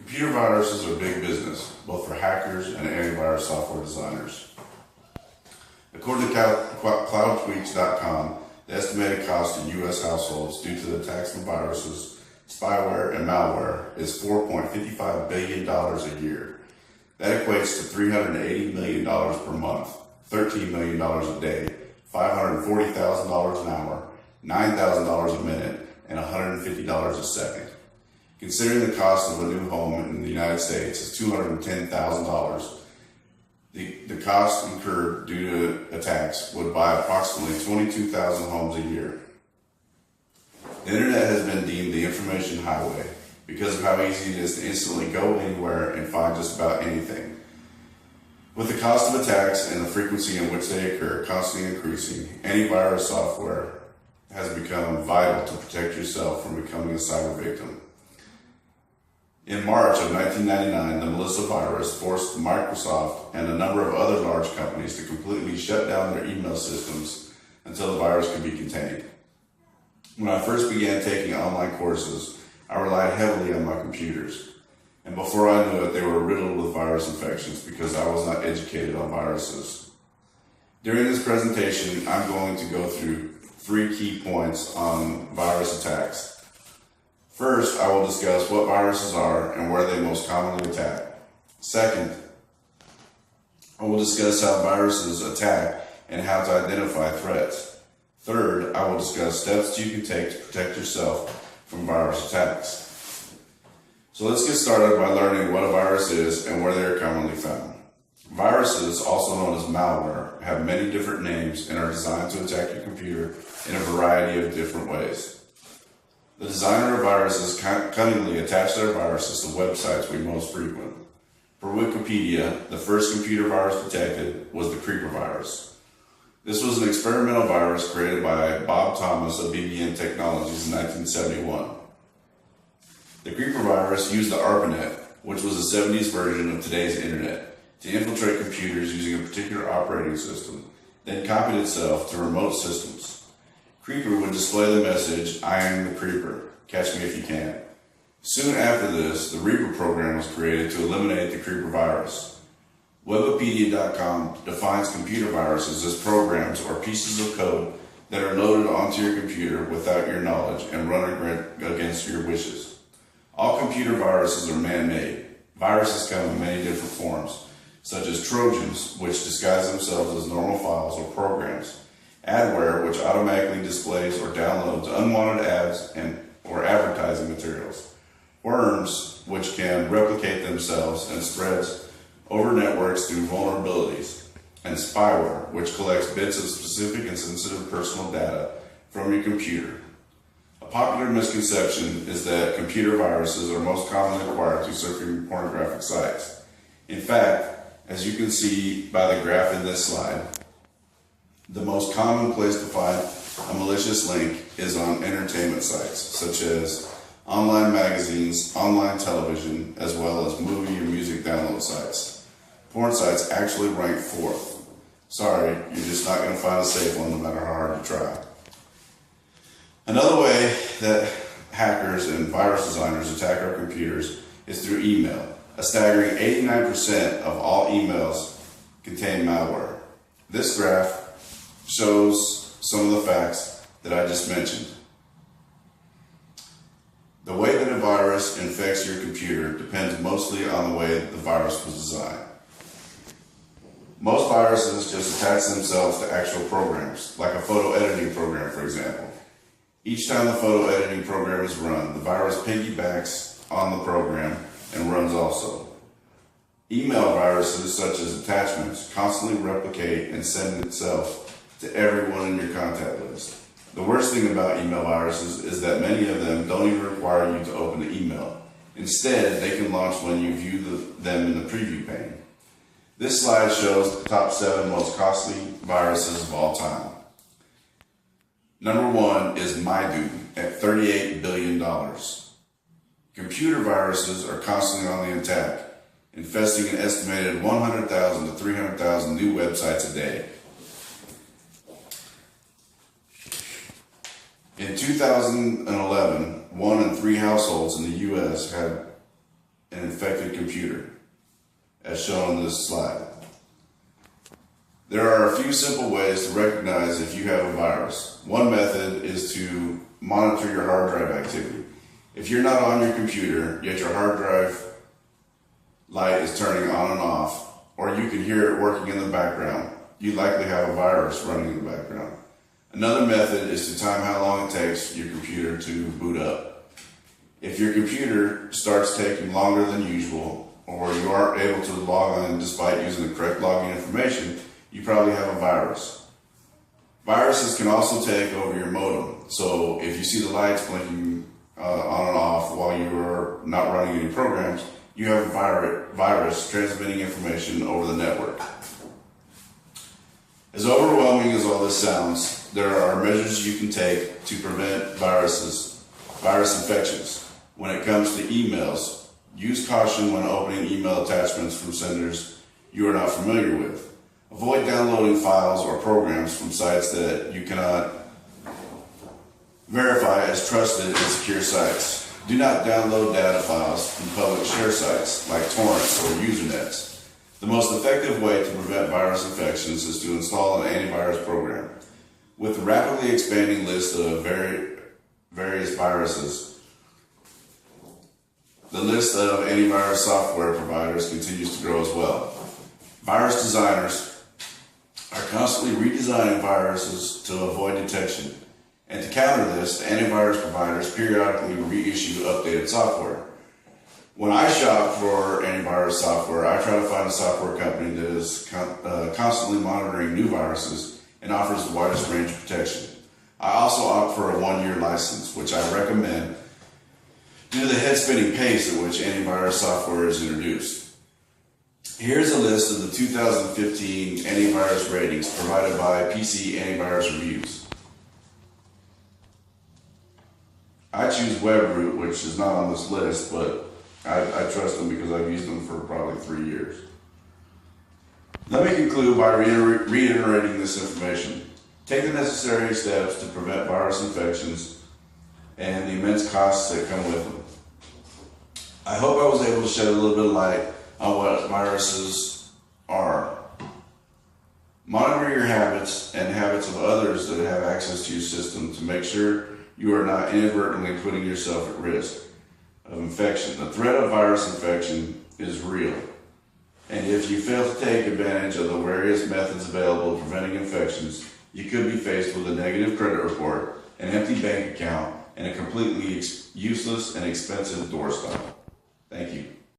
Computer viruses are big business, both for hackers and antivirus software designers. According to CloudTweaks.com, the estimated cost to U.S. households due to the attacks from viruses, spyware, and malware is $4.55 billion a year. That equates to $380 million per month, $13 million a day, $540,000 an hour, $9,000 a minute, and $150 a second. Considering the cost of a new home in the United States is $210,000, the cost incurred due to attacks would buy approximately 22,000 homes a year. The internet has been deemed the information highway because of how easy it is to instantly go anywhere and find just about anything. With the cost of attacks and the frequency in which they occur constantly increasing, antivirus software has become vital to protect yourself from becoming a cyber victim. In March of 1999, the Melissa virus forced Microsoft and a number of other large companies to completely shut down their email systems until the virus could be contained. When I first began taking online courses, I relied heavily on my computers. And before I knew it, they were riddled with virus infections because I was not educated on viruses. During this presentation, I'm going to go through 3 key points on virus attacks. First, I will discuss what viruses are and where they most commonly attack. Second, I will discuss how viruses attack and how to identify threats. Third, I will discuss steps you can take to protect yourself from virus attacks. So let's get started by learning what a virus is and where they are commonly found. Viruses, also known as malware, have many different names and are designed to attack your computer in a variety of different ways. The designer of viruses cunningly attach their viruses to websites we most frequent. Per Wikipedia, the first computer virus detected was the Creeper virus. This was an experimental virus created by Bob Thomas of BBN Technologies in 1971. The Creeper virus used the ARPANET, which was a 70s version of today's internet, to infiltrate computers using a particular operating system, then copied itself to remote systems. Creeper would display the message, "I am the Creeper, catch me if you can." Soon after this, the Reaper program was created to eliminate the Creeper virus. Webipedia.com defines computer viruses as programs or pieces of code that are loaded onto your computer without your knowledge and run against your wishes. All computer viruses are man-made. Viruses come in many different forms, such as Trojans, which disguise themselves as normal files or programs. Adware, which automatically displays or downloads unwanted ads or advertising materials. Worms, which can replicate themselves and spreads over networks through vulnerabilities. And spyware, which collects bits of specific and sensitive personal data from your computer. A popular misconception is that computer viruses are most commonly acquired through surfing pornographic sites. In fact, as you can see by the graph in this slide, the most common place to find a malicious link is on entertainment sites, such as online magazines, online television, as well as movie and music download sites. Porn sites actually rank 4th. Sorry, you're just not going to find a safe one no matter how hard you try. Another way that hackers and virus designers attack our computers is through email. A staggering 89% of all emails contain malware. This graph shows some of the facts that I just mentioned. The way that a virus infects your computer depends mostly on the way the virus was designed. Most viruses just attach themselves to actual programs, like a photo editing program, for example. Each time the photo editing program is run, the virus piggybacks on the program and runs also. Email viruses, such as attachments, constantly replicate and send itself to everyone in your contact list. The worst thing about email viruses is that many of them don't even require you to open the email. Instead, they can launch when you view them in the preview pane. This slide shows the top 7 most costly viruses of all time. Number 1 is MyDude at $38 billion. Computer viruses are constantly on the attack, infesting an estimated 100,000 to 300,000 new websites a day. In 2011, 1 in 3 households in the U.S. had an infected computer, as shown on this slide. There are a few simple ways to recognize if you have a virus. One method is to monitor your hard drive activity. If you're not on your computer, yet your hard drive light is turning on and off, or you can hear it working in the background, you likely have a virus running in the background. Another method is to time how long it takes your computer to boot up. If your computer starts taking longer than usual, or you aren't able to log on despite using the correct login information, you probably have a virus. Viruses can also take over your modem. So if you see the lights blinking on and off while you are not running any programs, you have a virus transmitting information over the network. As overwhelming as all this sounds, there are measures you can take to prevent virus infections. When it comes to emails, use caution when opening email attachments from senders you are not familiar with. Avoid downloading files or programs from sites that you cannot verify as trusted and secure sites. Do not download data files from public share sites like torrents or usernets. The most effective way to prevent virus infections is to install an antivirus program. With the rapidly expanding list of various viruses, the list of antivirus software providers continues to grow as well. Virus designers are constantly redesigning viruses to avoid detection. And to counter this, the antivirus providers periodically reissue updated software. When I shop for antivirus software, I try to find a software company that is constantly monitoring new viruses and offers the widest range of protection. I also opt for a 1-year license, which I recommend due to the head-spinning pace at which antivirus software is introduced. Here's a list of the 2015 antivirus ratings provided by PC Antivirus Reviews. I choose WebRoot, which is not on this list, but I trust them because I've used them for probably 3 years. Let me conclude by reiterating this information. Take the necessary steps to prevent virus infections and the immense costs that come with them. I hope I was able to shed a little bit of light on what viruses are. Monitor your habits and habits of others that have access to your system to make sure you are not inadvertently putting yourself at risk of infection. The threat of virus infection is real. And if you fail to take advantage of the various methods available to preventing infections, you could be faced with a negative credit report, an empty bank account, and a completely useless and expensive doorstop. Thank you.